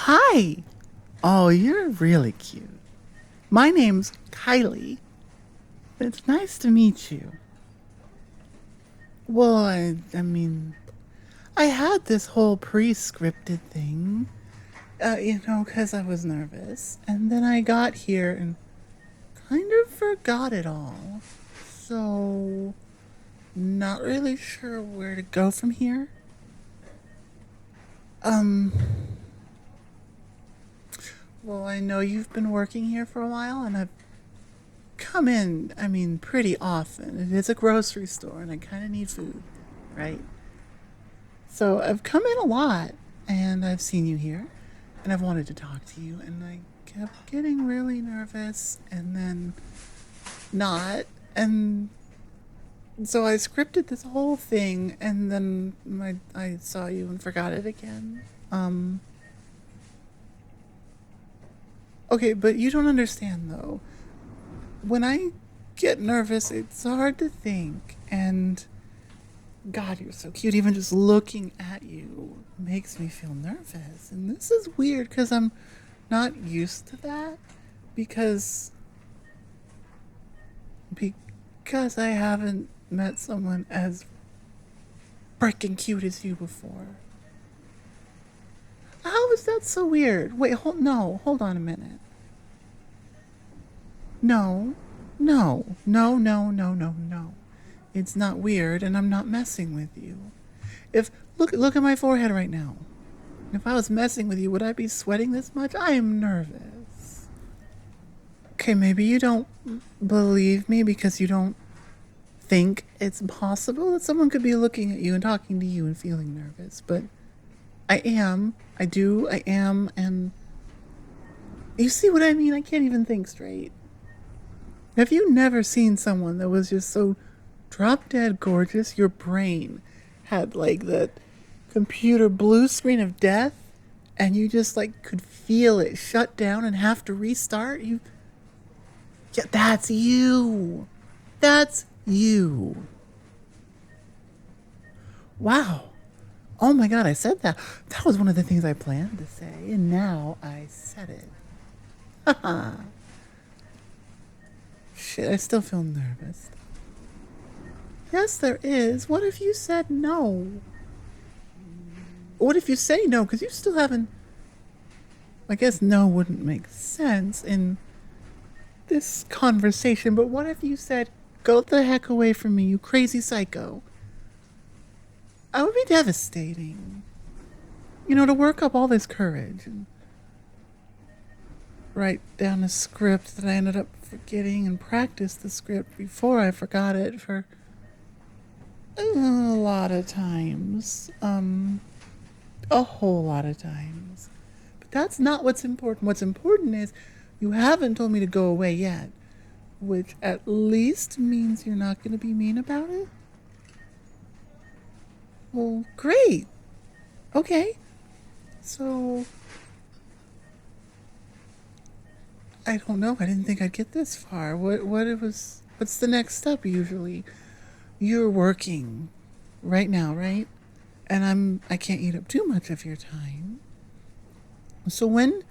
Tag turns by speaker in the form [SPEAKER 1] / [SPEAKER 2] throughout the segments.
[SPEAKER 1] Hi. Oh, you're really cute. My name's Kylie. It's nice to meet you. Well, I mean, I had this whole pre-scripted thing, 'cause I was nervous. And then I got here and kind of forgot it all. So, not really sure where to go from here. Um, well, I know you've been working here for a while, and I've come in, I mean, pretty often. It is a grocery store, and I kind of need food, right? So I've come in a lot, and I've seen you here, and I've wanted to talk to you, and I kept getting really nervous, and then not, and so I scripted this whole thing, and then I saw you and forgot it again. Okay, but you don't understand though. When I get nervous, it's hard to think, and God, you're so cute. Even just looking at you makes me feel nervous. And this is weird because I'm not used to that because because I haven't met someone as freaking cute as you before. How is that so weird? Wait, hold on a minute. No, no. It's not weird, and I'm not messing with you. If look at my forehead right now. If I was messing with you, would I be sweating this much? I am nervous. Okay, maybe you don't believe me because you don't think it's possible that someone could be looking at you and talking to you and feeling nervous, but I am. I am, and you see what I mean? I can't even think straight. Have you never seen someone that was just so drop dead gorgeous? Your brain had like the computer blue screen of death, and you just like could feel it shut down and have to restart. Yeah, that's you. That's you. Wow. Oh my God, I said that. That was one of the things I planned to say, and now I said it. Haha. Shit, I still feel nervous. Yes, there is. What if you said no? What if you say no? Because you still haven't. I guess no wouldn't make sense in this conversation, but what if you said, go the heck away from me, you crazy psycho? I would be devastating. To work up all this courage and write down a script that I ended up forgetting and practice the script before I forgot it for a lot of times. A whole lot of times. But that's not what's important. What's important is you haven't told me to go away yet, which at least means you're not going to be mean about it. Well, great. Okay. So, I don't know. I didn't think I'd get this far. What's the next step usually? You're working right now, right? And I can't eat up too much of your time. So when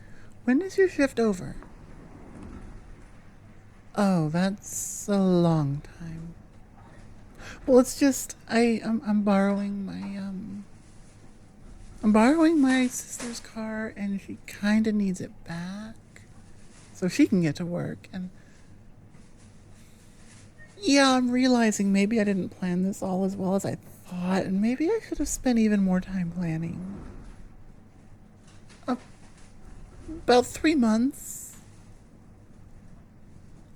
[SPEAKER 1] is your shift over? Oh, that's a long time. Well, it's just I'm borrowing my sister's car, and she kind of needs it back so she can get to work. And yeah, I'm realizing maybe I didn't plan this all as well as I thought, and maybe I should have spent even more time planning. Uh, about 3 months.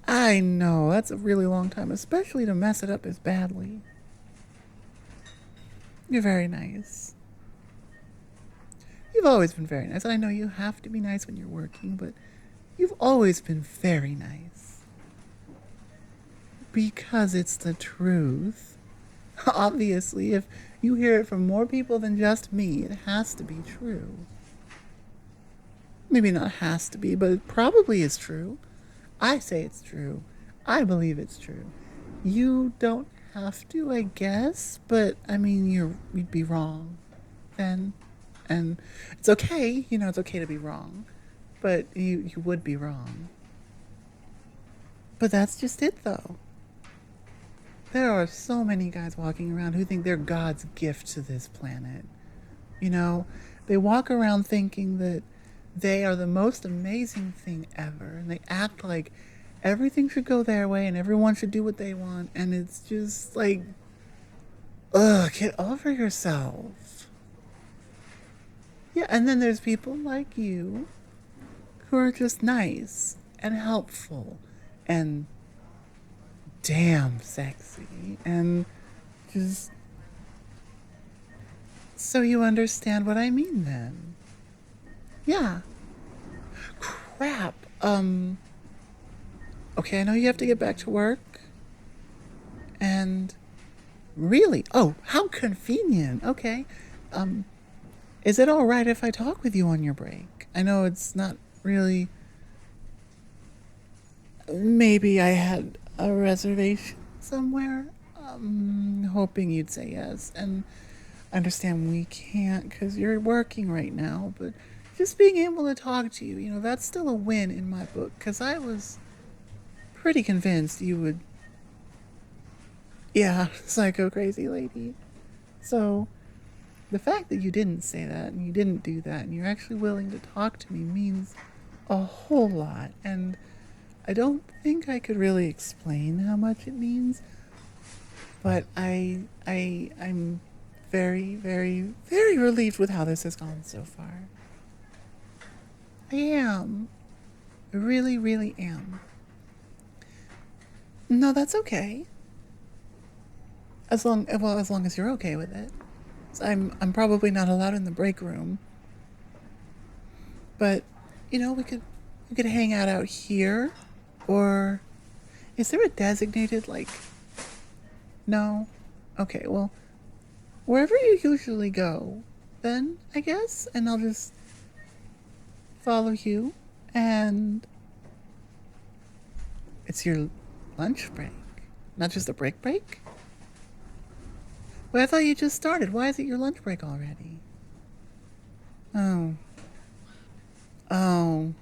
[SPEAKER 1] I know, that's a really long time, especially to mess it up as badly. You're very nice. You've always been very nice, and I know you have to be nice when you're working, but you've always been very nice. Because it's the truth. Obviously, if you hear it from more people than just me, it has to be true. Maybe not has to be, but it probably is true. I say it's true. I believe it's true. You don't have to, I guess, but I mean, you'd be wrong then. And it's okay, it's okay to be wrong, but you would be wrong. But that's just it, though. There are so many guys walking around who think they're God's gift to this planet. You know, they walk around thinking that they are the most amazing thing ever, and they act like everything should go their way and everyone should do what they want, and it's just like, ugh, get over yourself. Yeah, and then there's people like you who are just nice and helpful and damn sexy and just so you understand what I mean then. Yeah. Crap. Okay, I know you have to get back to work. And really? Oh, how convenient. Okay. Um is it all right if I talk with you on your break? I know it's not really. Maybe I had a reservation somewhere. Hoping you'd say yes. And I understand we can't because you're working right now, but just being able to talk to you, that's still a win in my book because I was pretty convinced you would. Yeah, psycho crazy lady. So the fact that you didn't say that and you didn't do that and you're actually willing to talk to me means a whole lot. And I don't think I could really explain how much it means, but I'm very, very, very relieved with how this has gone so far. I am. I really, really am. No, that's okay. As long as you're okay with it. So I'm probably not allowed in the break room, but we could hang out here, or is there a designated like? No. Okay, well, wherever you usually go, then I guess, and I'll just follow you, and it's your lunch break, not just a break. Well, I thought you just started. Why is it your lunch break already? Oh. Oh.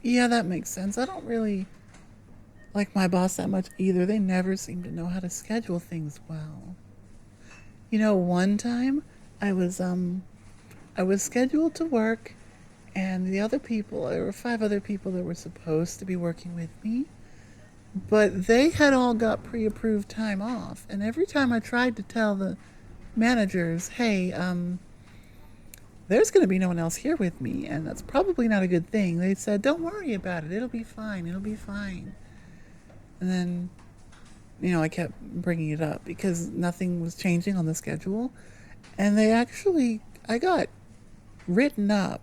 [SPEAKER 1] Yeah, that makes sense. I don't really like my boss that much either. They never seem to know how to schedule things well. One time I was scheduled to work, and there were 5 other people that were supposed to be working with me, but they had all got pre-approved time off, and every time I tried to tell the managers, hey, there's going to be no one else here with me, and that's probably not a good thing, they said, don't worry about it, it'll be fine. And then, I kept bringing it up because nothing was changing on the schedule, and I got written up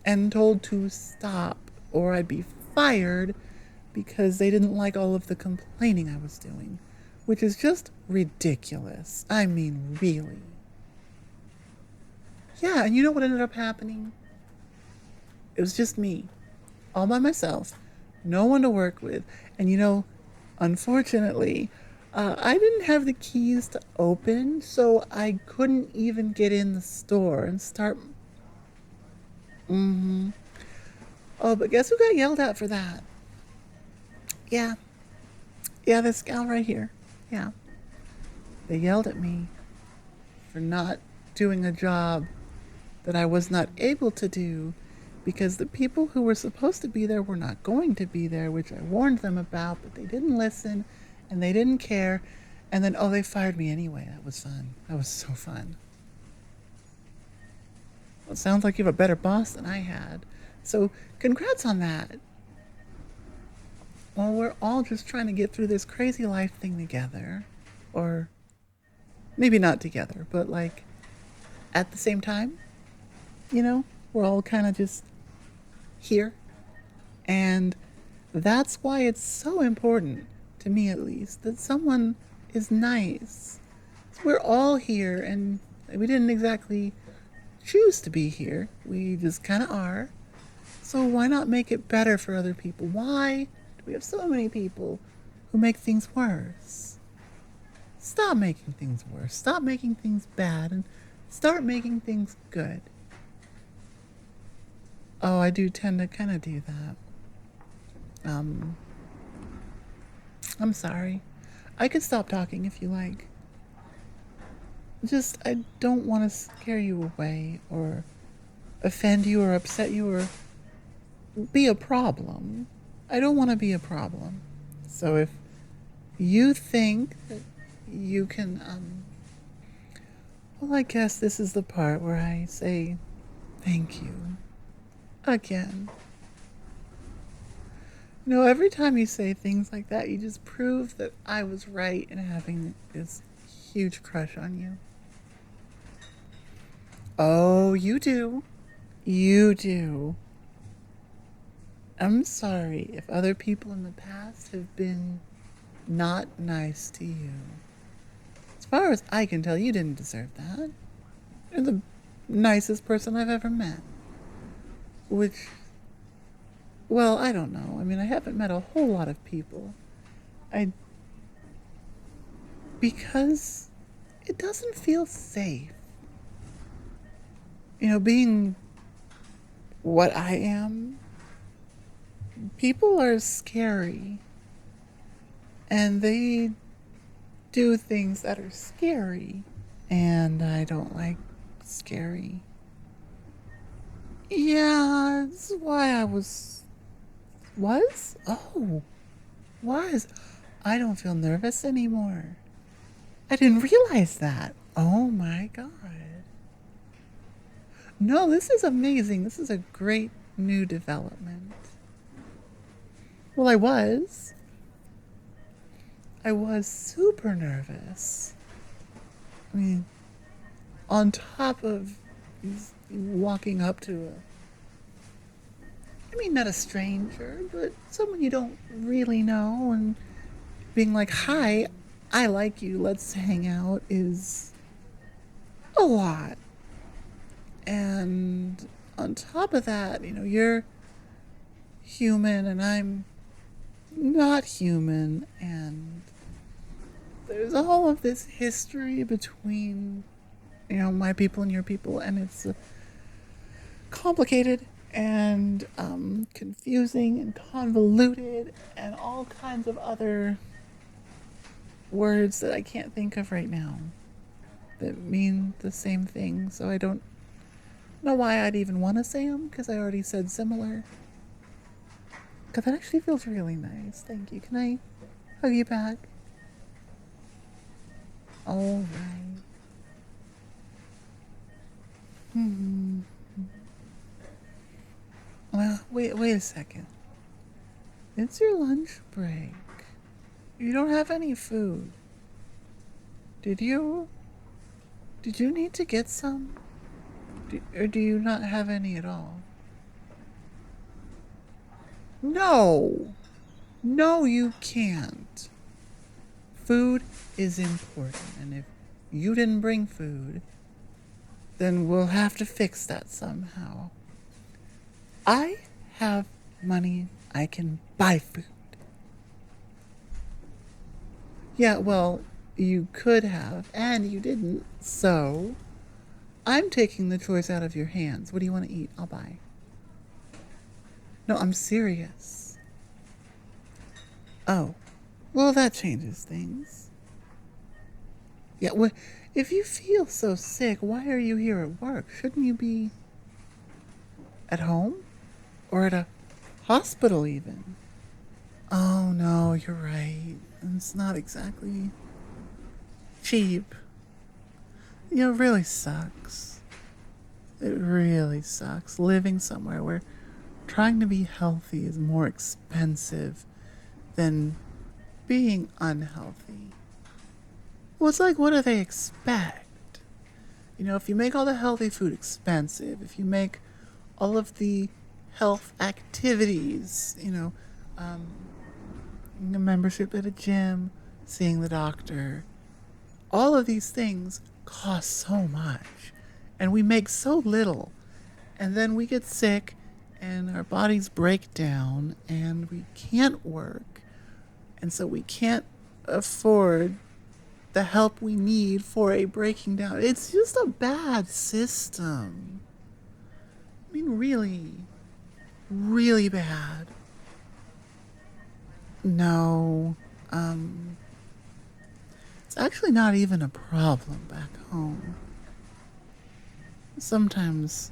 [SPEAKER 1] and told to stop or I'd be fired because they didn't like all of the complaining I was doing, which is just ridiculous. I mean, really. Yeah, and you know what ended up happening? It was just me, all by myself, no one to work with. And unfortunately, I didn't have the keys to open, so I couldn't even get in the store and start. Mm-hmm. Oh, but guess who got yelled at for that? Yeah. Yeah, this gal right here. Yeah. They yelled at me for not doing a job that I was not able to do because the people who were supposed to be there were not going to be there, which I warned them about, but they didn't listen and they didn't care. And then, they fired me anyway. That was fun. That was so fun. Well, it sounds like you have a better boss than I had. So, congrats on that. Well, we're all just trying to get through this crazy life thing together. Or maybe not together, but like at the same time. We're all kind of just here. And that's why it's so important, to me at least, that someone is nice. So we're all here, and we didn't exactly choose to be here. We just kind of are. So why not make it better for other people? Why do we have so many people who make things worse? Stop making things worse. Stop making things bad and start making things good. Oh, I do tend to kind of do that. Um, I'm sorry. I could stop talking if you like. Just, I don't want to scare you away or offend you or upset you or be a problem. I don't want to be a problem. So if you think that you can, well, I guess this is the part where I say thank you. Again. You know, every time you say things like that, you just prove that I was right in having this huge crush on you. Oh, you do. You do. I'm sorry if other people in the past have been not nice to you. As far as I can tell, you didn't deserve that. You're the nicest person I've ever met. Which, well, I don't know. I mean, I haven't met a whole lot of people. I. Because it doesn't feel safe. You know, being what I am, people are scary. And they do things that are scary. And I don't like scary. Yeah, that's why I was. Was? Oh, was. I don't feel nervous anymore. I didn't realize that. Oh my god. No, this is amazing. This is a great new development. Well, I was. I was super nervous. I mean, on top of walking up to I mean, not a stranger, but someone you don't really know and being like, hi, I like you, let's hang out is a lot. And on top of that, you know, you're human and I'm not human, and there's all of this history between, you know, my people and your people, and it's complicated and confusing and convoluted and all kinds of other words that I can't think of right now that mean the same thing. So I don't know why I'd even want to say them, because I already said similar. Because that actually feels really nice. Thank you. Can I hug you back? All right. Well, wait a second. It's your lunch break. You don't have any food. Did you? Did you need to get some? Or do you not have any at all? No! No, you can't. Food is important, and if you didn't bring food, then we'll have to fix that somehow. I have money. I can buy food. Yeah, well, you could have, and you didn't, so I'm taking the choice out of your hands. What do you want to eat? I'll buy. No, I'm serious. Oh, well, that changes things. Yeah, well, if you feel so sick, why are you here at work? Shouldn't you be at home? Or at a hospital, even? Oh, no, you're right. It's not exactly cheap. You know, it really sucks. It really sucks living somewhere where trying to be healthy is more expensive than being unhealthy. Well, it's like, what do they expect? You know, if you make all the healthy food expensive, if you make all of the health activities, you know, a membership at a gym, seeing the doctor, all of these things cost so much, and we make so little, and then we get sick and our bodies break down and we can't work, and so we can't afford the help we need for a breaking down. It's just a bad system. I mean, really. really bad. No, it's actually not even a problem back home. Sometimes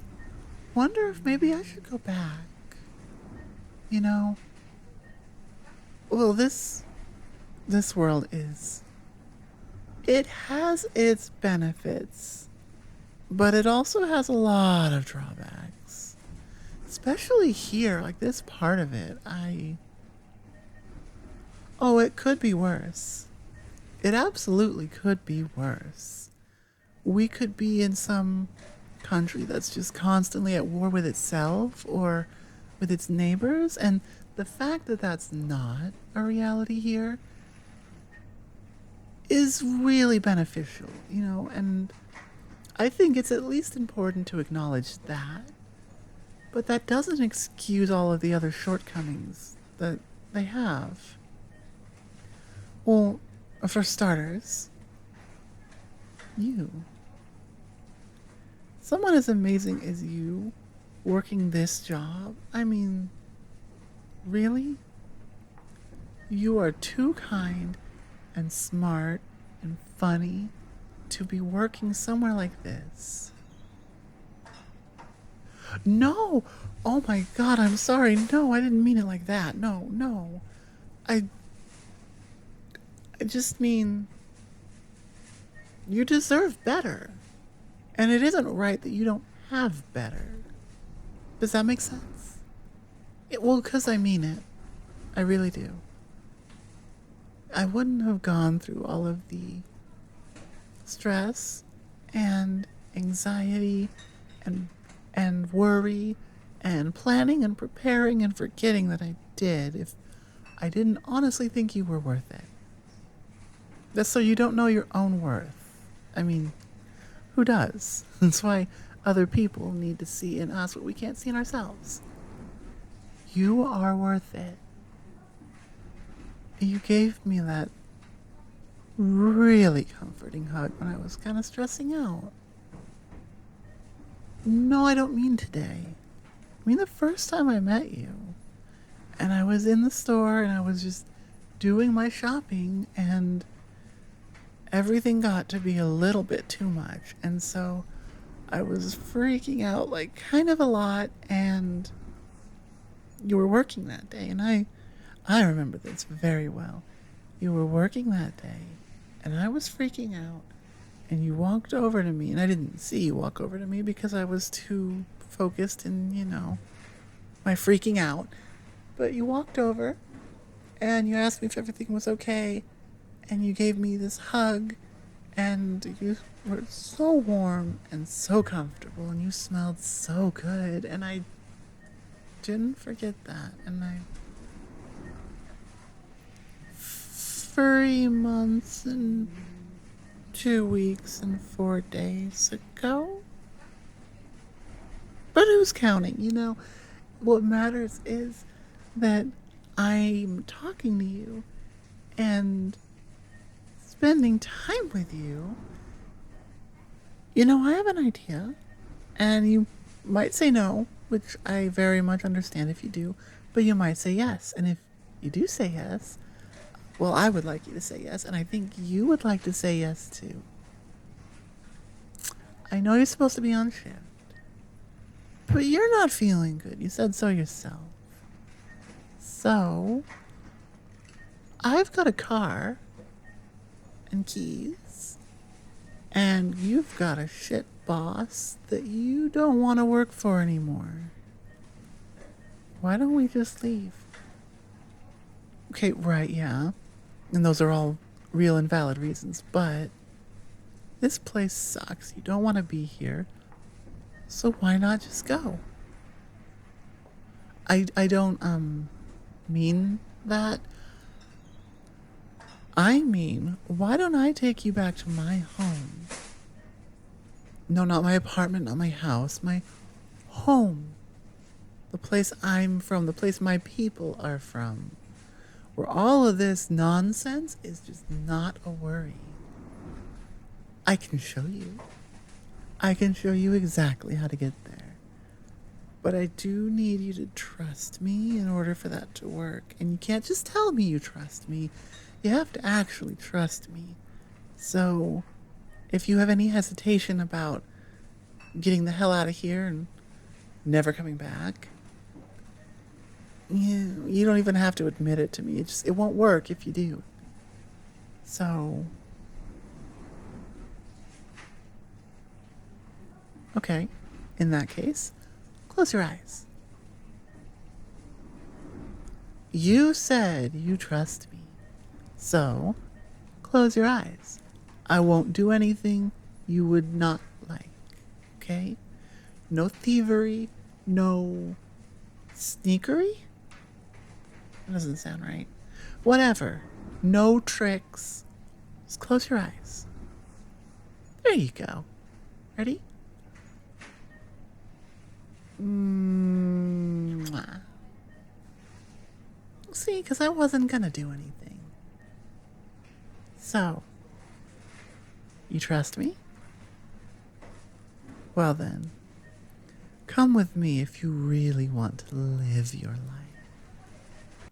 [SPEAKER 1] wonder if maybe I should go back. You know, well, this world is, it has its benefits, but it also has a lot of drawbacks. Especially here, like this part of it, oh, it could be worse. It absolutely could be worse. We could be in some country that's just constantly at war with itself or with its neighbors, and the fact that that's not a reality here is really beneficial, and I think it's at least important to acknowledge that. But that doesn't excuse all of the other shortcomings that they have. Well, for starters, you. Someone as amazing as you working this job, I mean, really? You are too kind and smart and funny to be working somewhere like this. No! Oh my god, I'm sorry. No, I didn't mean it like that. No. I just mean you deserve better. And it isn't right that you don't have better. Does that make sense? Well, because I mean it. I really do. I wouldn't have gone through all of the stress and anxiety and worry and planning and preparing and forgetting that I did if I didn't honestly think you were worth it. That's so you don't know your own worth. I mean, who does? That's why other people need to see in us what we can't see in ourselves. You are worth it. You gave me that really comforting hug when I was kind of stressing out. No, I don't mean today. I mean the first time I met you. And I was in the store and I was just doing my shopping and everything got to be a little bit too much. And so I was freaking out like kind of a lot, and you were working that day, and I remember this very well. You were working that day and I was freaking out, and you walked over to me, and I didn't see you walk over to me because I was too focused in, my freaking out. But you walked over and you asked me if everything was okay, and you gave me this hug, and you were so warm and so comfortable, and you smelled so good, and I didn't forget that. And 3 months and 2 weeks and 4 days ago. But who's counting? What matters is that I'm talking to you and spending time with you. I have an idea, and you might say no, which I very much understand if you do, but you might say yes. And if you do say yes, well, I would like you to say yes, and I think you would like to say yes too. I know you're supposed to be on shift, but you're not feeling good. You said so yourself. So, I've got a car and keys, and you've got a shit boss that you don't want to work for anymore. Why don't we just leave? Okay, right, yeah. And those are all real and valid reasons, but this place sucks. You don't want to be here. So why not just go? I don't mean that. I mean, why don't I take you back to my home? No, not my apartment, not my house, my home. The place I'm from, the place my people are from. Where all of this nonsense is just not a worry. I can show you. I can show you exactly how to get there. But I do need you to trust me in order for that to work. And you can't just tell me you trust me. You have to actually trust me. So, if you have any hesitation about getting the hell out of here and never coming back, you don't even have to admit it to me. It won't work if you do. So, okay, in that case, close your eyes. You said you trust me. So, close your eyes. I won't do anything you would not like. Okay? No thievery, no sneakery? That doesn't sound right. Whatever. No tricks. Just close your eyes. There you go. Ready? Mwah. See, because I wasn't gonna do anything. So, you trust me? Well then, come with me if you really want to live your life.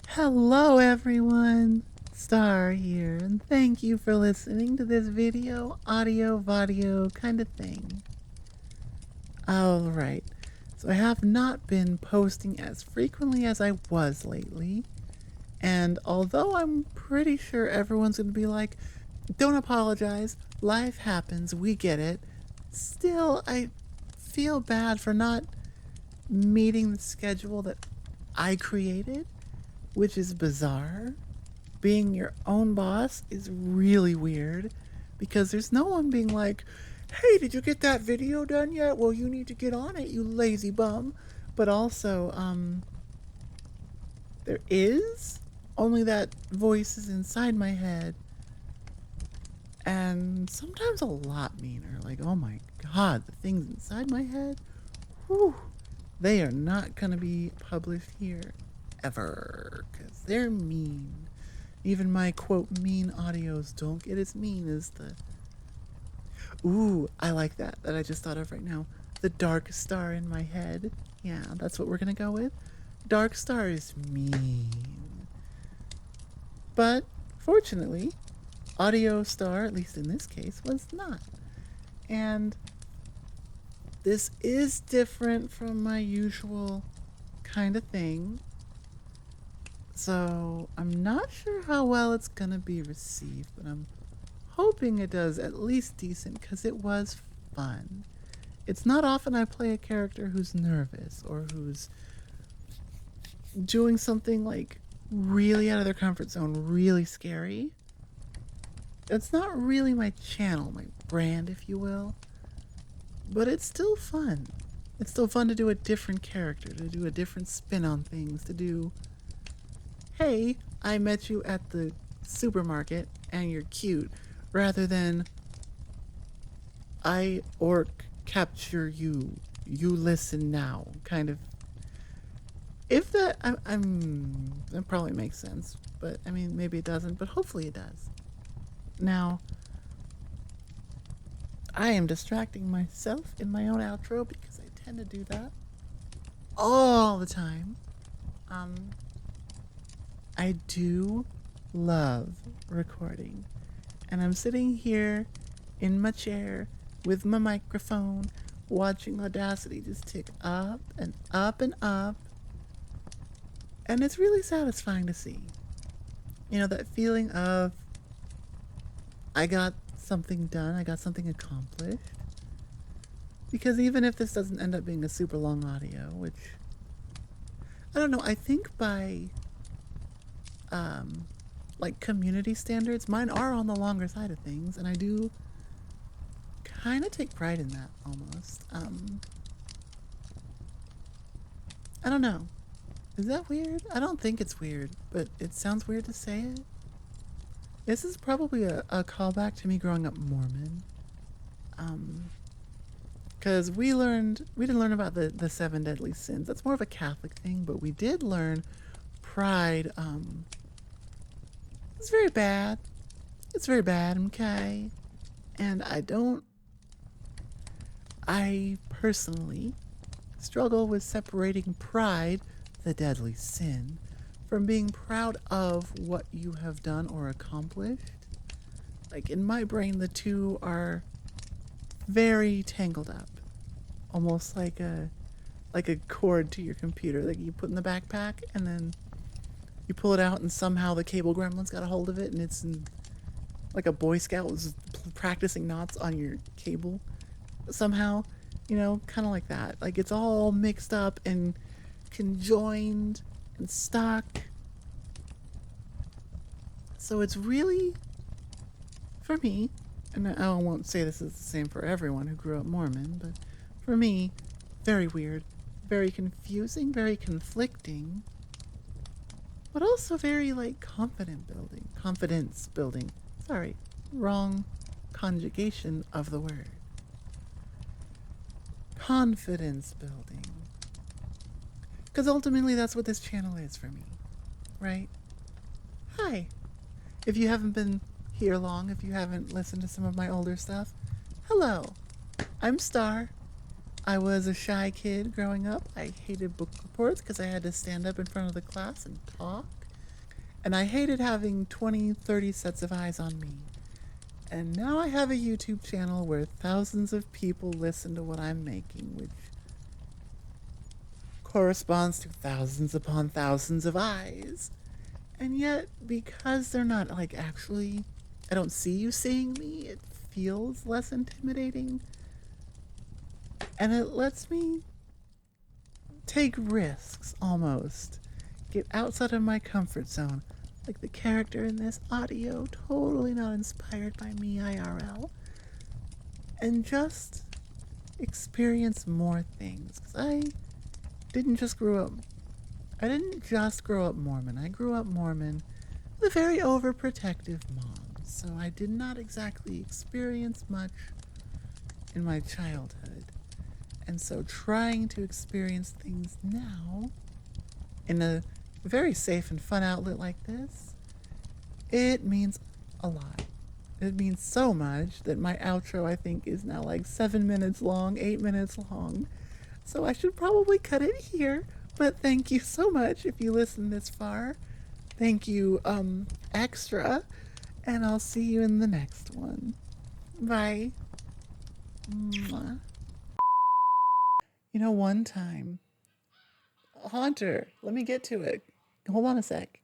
[SPEAKER 1] Hello everyone, Star here, and thank you for listening to this video, audio, vadio kind of thing. Alright, so I have not been posting as frequently as I was lately, and although I'm pretty sure everyone's going to be like, don't apologize, life happens, we get it, still I feel bad for not meeting the schedule that I created, which is bizarre. Being your own boss is really weird because there's no one being like, hey, did you get that video done yet? Well, you need to get on it, you lazy bum. But also, there is, only that voice is inside my head. And sometimes a lot meaner. Like, oh my god, the things inside my head, whew, they are not gonna be published here ever, because they're mean. Even my, quote, mean audios don't get as mean as the... Ooh, I like that I just thought of right now. The dark star in my head. Yeah, that's what we're gonna go with. Dark star is mean. But, fortunately, audio star, at least in this case, was not. And this is different from my usual kind of thing. So, I'm not sure how well it's gonna be received, but I'm hoping it does at least decent because it was fun. It's not often I play a character who's nervous or who's doing something like really out of their comfort zone, really scary. It's not really my channel, my brand, if you will. But it's still fun. It's still fun to do a different character, to do a different spin on things, to do, hey, I met you at the supermarket and you're cute, rather than I orc capture you, you listen now, kind of. If that, that probably makes sense, but I mean, maybe it doesn't, but hopefully it does. Now, I am distracting myself in my own outro because I tend to do that all the time. I do love recording, and I'm sitting here in my chair with my microphone watching Audacity just tick up and up and up, and it's really satisfying to see. You know, that feeling of I got something done, I got something accomplished. Because even if this doesn't end up being a super long audio, which, I don't know, I think by, like, community standards, mine are on the longer side of things, and I do kind of take pride in that, almost. I don't know. Is that weird? I don't think it's weird, but it sounds weird to say it. This is probably a callback to me growing up Mormon. Because we didn't learn about the 7 deadly sins. That's more of a Catholic thing, but we did learn pride. It's very bad. It's very bad, okay? And I personally struggle with separating pride, the deadly sin, from being proud of what you have done or accomplished. Like in my brain, the two are very tangled up, almost like a cord to your computer that you put in the backpack, and then you pull it out, and somehow the cable gremlin's got a hold of it, and it's like a Boy Scout was practicing knots on your cable somehow, kind of like that. Like it's all mixed up and conjoined and stuck. So it's really, for me, and I won't say this is the same for everyone who grew up Mormon, but for me, very weird, very confusing, very conflicting, but also very like confidence building. Sorry, wrong conjugation of the word. Confidence building. Because ultimately that's what this channel is for me, right? Hi. If you haven't been here long, if you haven't listened to some of my older stuff, hello. I'm Star. I was a shy kid growing up. I hated book reports because I had to stand up in front of the class and talk. And I hated having 20, 30 sets of eyes on me. And now I have a YouTube channel where thousands of people listen to what I'm making, which corresponds to thousands upon thousands of eyes. And yet, because they're not like actually, I don't see you seeing me, it feels less intimidating. And it lets me take risks almost. Get outside of my comfort zone. Like the character in this audio, totally not inspired by me IRL. And just experience more things. Because I didn't just grow up Mormon. I grew up Mormon with a very overprotective mom. So I did not exactly experience much in my childhood. And so trying to experience things now in a very safe and fun outlet like this, it means a lot. It means so much that my outro, I think, is now like 7 minutes long, 8 minutes long. So I should probably cut it here. But thank you so much if you listen this far. Thank you, extra. And I'll see you in the next one. Bye. Mwah. One time, Haunter, let me get to it. Hold on a sec.